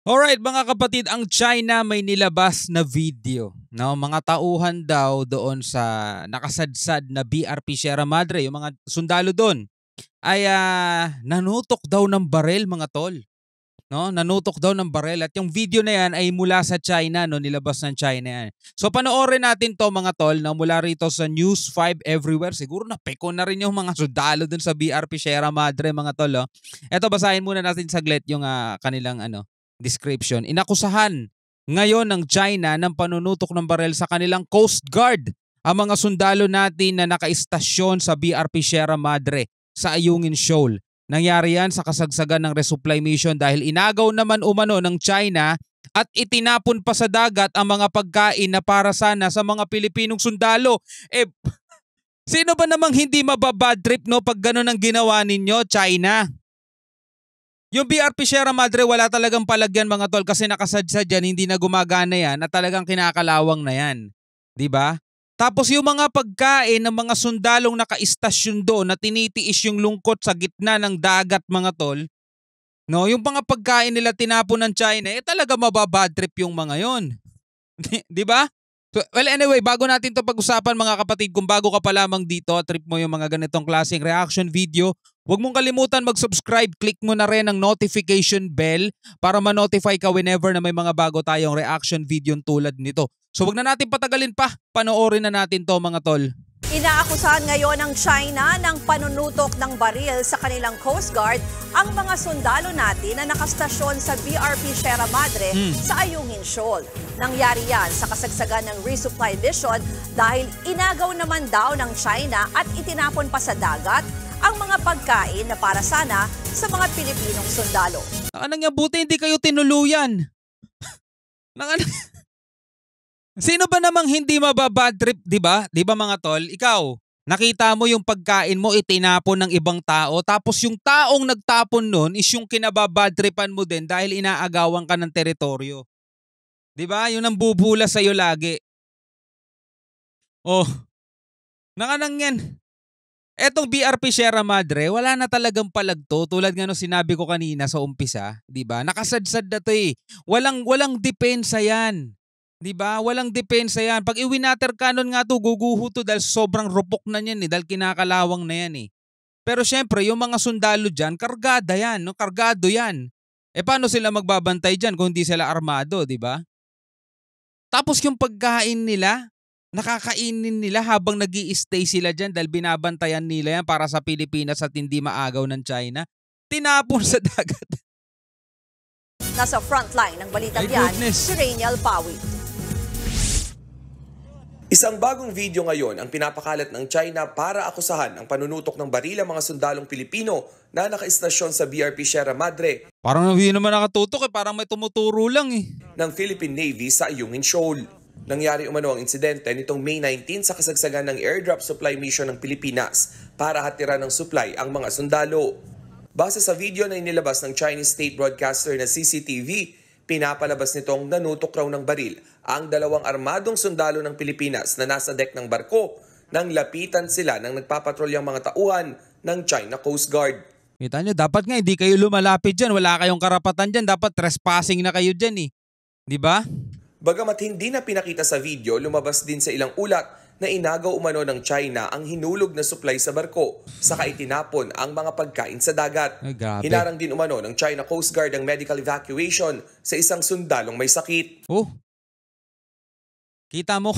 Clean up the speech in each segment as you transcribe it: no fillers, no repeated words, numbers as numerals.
Alright mga kapatid, ang China may nilabas na video. No, mga tauhan daw doon sa nakasadsad na BRP Sierra Madre, yung mga sundalo doon ay nanutok daw ng barel mga tol. No, nanutok daw ng barel at yung video na yan ay mula sa China, no, nilabas ng China yan. So panoorin natin to mga tol, na mula rito sa News 5 Everywhere. Siguro napeko na rin yung mga sundalo doon sa BRP Sierra Madre mga tol. Oh. Eto, basahin muna natin saglit yung kanilang description. Inakusahan ngayon ng China ng panunutok ng barel sa kanilang Coast Guard ang mga sundalo natin na nakaistasyon sa BRP Sierra Madre sa Ayungin Shoal. Nangyari yan sa kasagsagan ng resupply mission dahil inagaw naman umano ng China at itinapon pa sa dagat ang mga pagkain na para sana sa mga Pilipinong sundalo. Sino ba namang hindi mababad trip no pag gano'n ang ginawa ninyo, China? Yung BRP Sierra Madre wala talagang palagyan mga tol kasi nakasadsad yan, hindi na gumagana yan at talagang kinakalawang na yan. Diba? Tapos yung mga pagkain ng mga sundalong nakaistasyon doon na tinitiis yung lungkot sa gitna ng dagat mga tol, no, yung mga pagkain nila tinapon ng China, talaga mababad trip yung mga yon. Diba? So, well anyway, bago natin to pag-usapan mga kapatid, kung bago ka pa lamang dito, trip mo yung mga ganitong klaseng reaction video, huwag mong kalimutan mag-subscribe, click mo na rin ang notification bell para ma-notify ka whenever na may mga bago tayong reaction video tulad nito. So wag na natin patagalin pa, panoorin na natin to mga tol. Inaakusahan ngayon ng China ng panunutok ng baril sa kanilang Coast Guard ang mga sundalo natin na nakastasyon sa BRP Sierra Madre sa Ayungin Shoal. Nangyari yan sa kasagsagan ng resupply mission dahil inagaw naman daw ng China at itinapon pa sa dagat ang mga pagkain na para sana sa mga Pilipinong sundalo. Anong buti hindi kayo tinuluyan? Sino ba namang hindi mababad trip, di ba? Di ba mga tol? Ikaw, nakita mo yung pagkain mo itinapon ng ibang tao tapos yung taong nagtapon nun is yung kinababad tripan mo din dahil inaagawan ka ng teritoryo. Di ba? Yun ang bubula sa'yo lagi. Oh, nanganang yan. Etong BRP Sierra Madre, wala na talagang palagto tulad nga no sinabi ko kanina sa umpisa, di ba? Nakasadsad na to eh. Walang depensa yan. Di ba? Walang depensa yan. Pag iwinater cannon nga to, guguho to dahil sobrang rupok na yan eh, dahil kinakalawang na yan eh. Pero syempre, yung mga sundalo dyan, kargada yan, no? Kargado yan. Paano sila magbabantay dyan kung hindi sila armado, di ba? Tapos yung pagkain nila, nakakainin nila habang nag-i-stay sila dyan dahil binabantayan nila yan para sa Pilipinas at hindi maagaw ng China. Tinapon sa dagat. Nasa frontline ng balitang yan, si Rainiel Pawit. Isang bagong video ngayon ang pinapakalat ng China para akusahan ang panunutok ng baril ang mga sundalong Pilipino na nakaistasyon sa BRP Sierra Madre. Parang hindi naman nakatutok parang may tumuturo lang eh. Ng Philippine Navy sa Ayungin Shoal. Nangyari umano ang insidente nitong May 19 sa kasagsagan ng airdrop supply mission ng Pilipinas para hatiran ng supply ang mga sundalo. Base sa video na inilabas ng Chinese state broadcaster na CCTV, pinapalabas nitong nanutok raw ng baril ang dalawang armadong sundalo ng Pilipinas na nasa deck ng barko nang lapitan sila ng nagpapatrolyang mga tauhan ng China Coast Guard. Kita nyo, dapat nga hindi kayo lumalapit dyan. Wala kayong karapatan dyan. Dapat trespassing na kayo dyan eh. Di ba? Bagamat hindi na pinakita sa video, lumabas din sa ilang ulat na inagaw umano ng China ang hinulog na supply sa barko saka itinapon ang mga pagkain sa dagat. Hinarang din umano ng China Coast Guard ang medical evacuation sa isang sundalong may sakit. Oh, kita mo?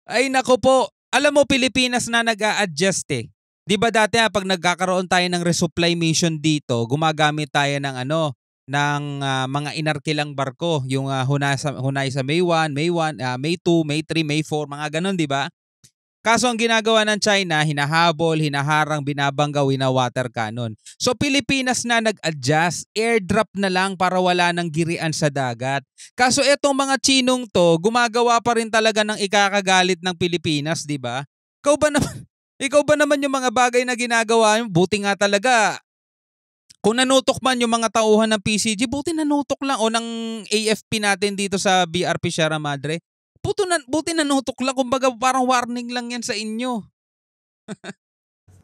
Ay nako po, alam mo Pilipinas na nag-a-adjust eh. Di ba dati pag nagkakaroon tayo ng resupply mission dito, gumagamit tayo ng mga inarkilang barko, yung Hunay sa May 1, May 1, May 2, May 3, May 4, mga ganun, di ba? Kaso ang ginagawa ng China, hinahabol, hinaharang, binabanggaw, water cannon. So Pilipinas na nag-adjust, airdrop na lang para wala nang girian sa dagat. Kaso etong mga Chinong to, gumagawa pa rin talaga ng ikakagalit ng Pilipinas, di ba? Ikaw ba naman yung mga bagay na ginagawa, buti nga talaga. Kung nanutok man yung mga tauhan ng PCG, buti nanutok lang o ng AFP natin dito sa BRP Sierra Madre. Buti nanutok lang, kumbaga parang warning lang yan sa inyo.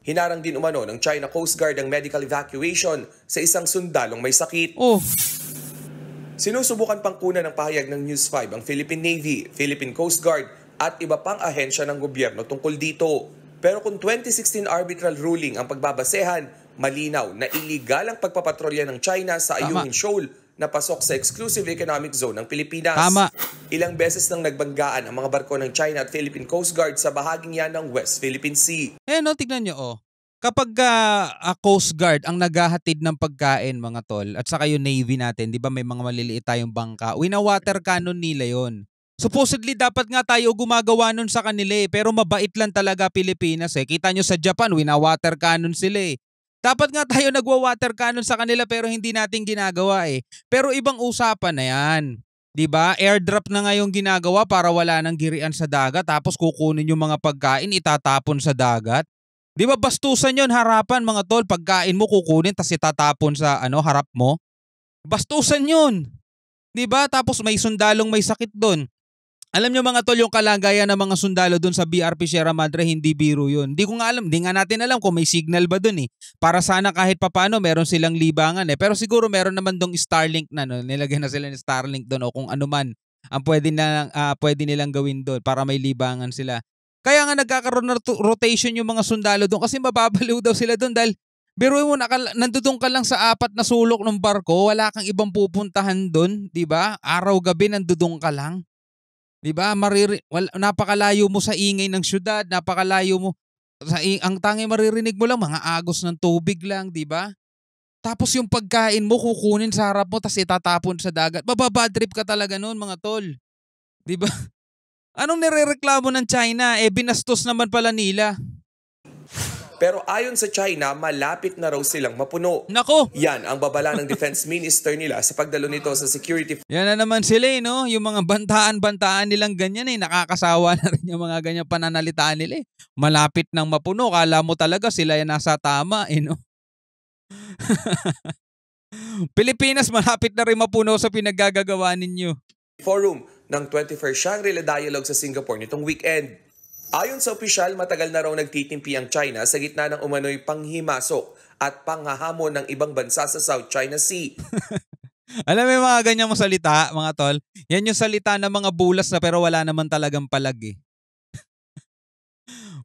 Hinarang din umano ng China Coast Guard ang medical evacuation sa isang sundalong may sakit. Oh. Sinusubukan pang kunan ng pahayag ng News 5 ang Philippine Navy, Philippine Coast Guard at iba pang ahensya ng gobyerno tungkol dito. Pero kung 2016 arbitral ruling ang pagbabasehan, malinaw na illegal ang pagpapatrolya ng China sa Ayungin Shoal na pasok sa exclusive economic zone ng Pilipinas. Tama. Ilang beses nang nagbanggaan ang mga barko ng China at Philippine Coast Guard sa bahaging yan ng West Philippine Sea. No, tignan nyo, oh. Kapag Coast Guard ang naghahatid ng pagkain, mga tol, at saka yung Navy natin, di ba may mga maliliit tayong bangka, wina-water cannon nila yon. Supposedly, dapat nga tayo gumagawa nun sa kanila pero mabait lang talaga Pilipinas eh. Kita nyo sa Japan, wina-water cannon sila eh. Dapat nga tayo nagwa-water cannon sa kanila pero hindi natin ginagawa eh. Pero ibang usapan na yan. Diba? Airdrop na nga yung ginagawa para wala nang girian sa dagat tapos kukunin yung mga pagkain, itatapon sa dagat. Di ba bastusan yun harapan mga tol, pagkain mo kukunin tapos itatapon sa harap mo? Bastusan yun. Di ba? Tapos may sundalong may sakit doon. Alam nyo mga tol, yung kalagayan ng mga sundalo doon sa BRP Sierra Madre, hindi biro yun. Hindi ko nga alam, hindi nga natin alam kung may signal ba doon eh. Para sana kahit papano meron silang libangan eh. Pero siguro meron naman dong Starlink na, no? Nilagyan na sila ng Starlink doon o kung ano man ang pwede nilang gawin doon para may libangan sila. Kaya nga nagkakaroon ng rotation yung mga sundalo doon kasi mababaliw daw sila doon dahil biruin mo, nandudong ka lang sa 4 na sulok ng barko, wala kang ibang pupuntahan doon, di ba? Araw-gabi nandudong ka lang. Di ba? Napakalayo mo sa ingay ng syudad, napakalayo mo. Ang tanging maririnig mo lang, mga agos ng tubig lang, di ba? Tapos yung pagkain mo, kukunin sa harap mo, tapos itatapon sa dagat. Mababadrip ka talaga noon, mga tol. Di ba? Anong nirereklamo ng China? Binastos naman pala nila. Pero ayon sa China, malapit na raw silang mapuno. Nako! Yan ang babala ng Defense Minister nila sa pagdalo nito sa Security. Yan na naman sila no? Yung mga bantaan nilang ganyan nakakasawa na rin yung mga ganyan pananalitaan nila Malapit nang mapuno, kala mo talaga sila yan nasa tama no? Pilipinas malapit na rin mapuno sa pinaggagawa ninyo. Forum ng 21st Shangri-La Dialogue sa Singapore nitong weekend. Ayon sa opisyal, matagal na raw nagtitimpi ang China sa gitna ng umano'y panghimasok at panghahamon ng ibang bansa sa South China Sea. Alam mo yung mga ganyang salita, mga tol? Yan yung salita ng mga bulas na pero wala naman talagang palag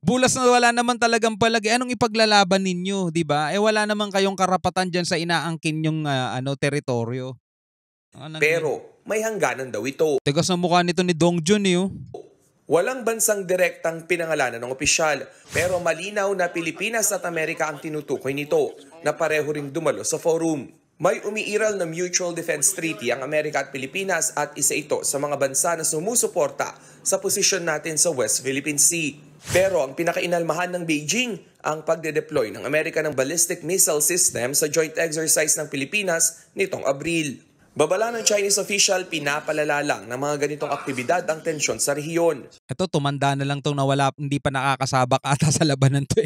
Bulas na wala naman talagang palag Anong ipaglalaban ninyo, di ba? Wala naman kayong karapatan dyan sa inaangkin yung teritoryo. Pero may hangganan daw ito. Tigas ang mukha nito ni Dong Jun Walang bansang direktang pinangalanan ng opisyal, pero malinaw na Pilipinas at Amerika ang tinutukoy nito na pareho ring dumalo sa forum. May umiiral na Mutual Defense Treaty ang Amerika at Pilipinas at isa ito sa mga bansa na sumusuporta sa posisyon natin sa West Philippine Sea. Pero ang pinakainalmahan ng Beijing ang pagde-deploy ng Amerika ng ballistic missile system sa joint exercise ng Pilipinas nitong Abril. Babala ng Chinese official, pinapalala lang ng mga ganitong aktibidad ang tensyon sa rehiyon. Ito, tumanda na lang tong nawala, hindi pa nakakasabak ata sa labanan to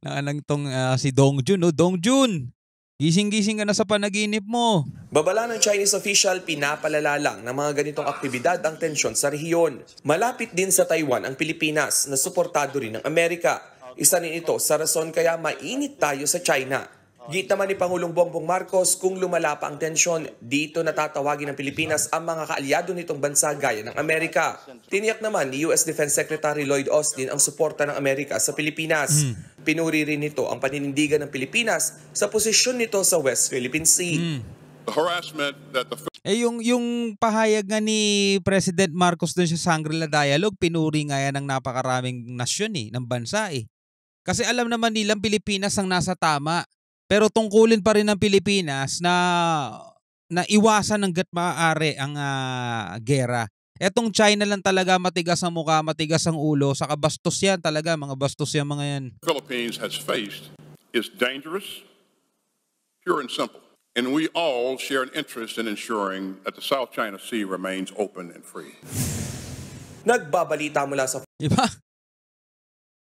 Nakalang tong si Dong Jun, Dong Jun, gising-gising ka na sa panaginip mo. Babala ng Chinese official, pinapalala lang ng mga ganitong aktibidad ang tensyon sa rehiyon. Malapit din sa Taiwan ang Pilipinas na suportado rin ng Amerika. Isa rin ito sa rason kaya mainit tayo sa China. Git naman ni Pangulong Bongbong Marcos, kung lumala pa ang tensyon, dito natatawagin ng Pilipinas ang mga kaalyado nitong bansa gaya ng Amerika. Tiniyak naman ni US Defense Secretary Lloyd Austin ang suporta ng Amerika sa Pilipinas. Pinuri rin nito ang paninindigan ng Pilipinas sa posisyon nito sa West Philippine Sea. The harassment that the yung pahayag nga ni President Marcos doon sa Shangri-La Dialogue, pinuri nga yan ng napakaraming nasyon ng bansa Kasi alam naman nilang Pilipinas ang nasa tama. Pero tungkulin pa rin ng Pilipinas na iwasan hangga't maaari ang gera. Etong China lang talaga matigas ang mukha, matigas ang ulo, saka bastos yan talaga, mga bastos yan mga yan. Philippines has faced is dangerous, pure and simple. And we all share an interest in ensuring that the South China Sea remains open and free. Nagbabalita mula sa Diba?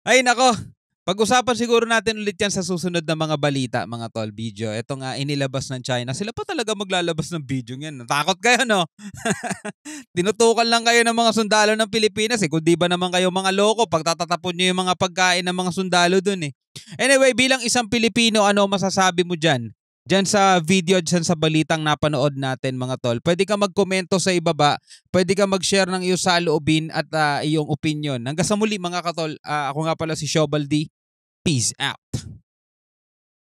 Ay nako, pag-usapan siguro natin ulit yan sa susunod na mga balita, mga tol, video. Ito nga, inilabas ng China. Sila pa talaga maglalabas ng video yan. Takot kayo, no? Tinutukan lang kayo ng mga sundalo ng Pilipinas Kung di ba naman kayo mga loko, pagtatatapon nyo yung mga pagkain ng mga sundalo dun Anyway, bilang isang Pilipino, ano masasabi mo dyan? Diyan sa video, diyan sa balitang napanood natin mga tol. Pwede ka magkomento sa ibaba, pwede ka mag-share ng iyong saloobin at iyong opinion. Hanggang sa muli mga katol, ako nga pala si Shobaldi. Peace out.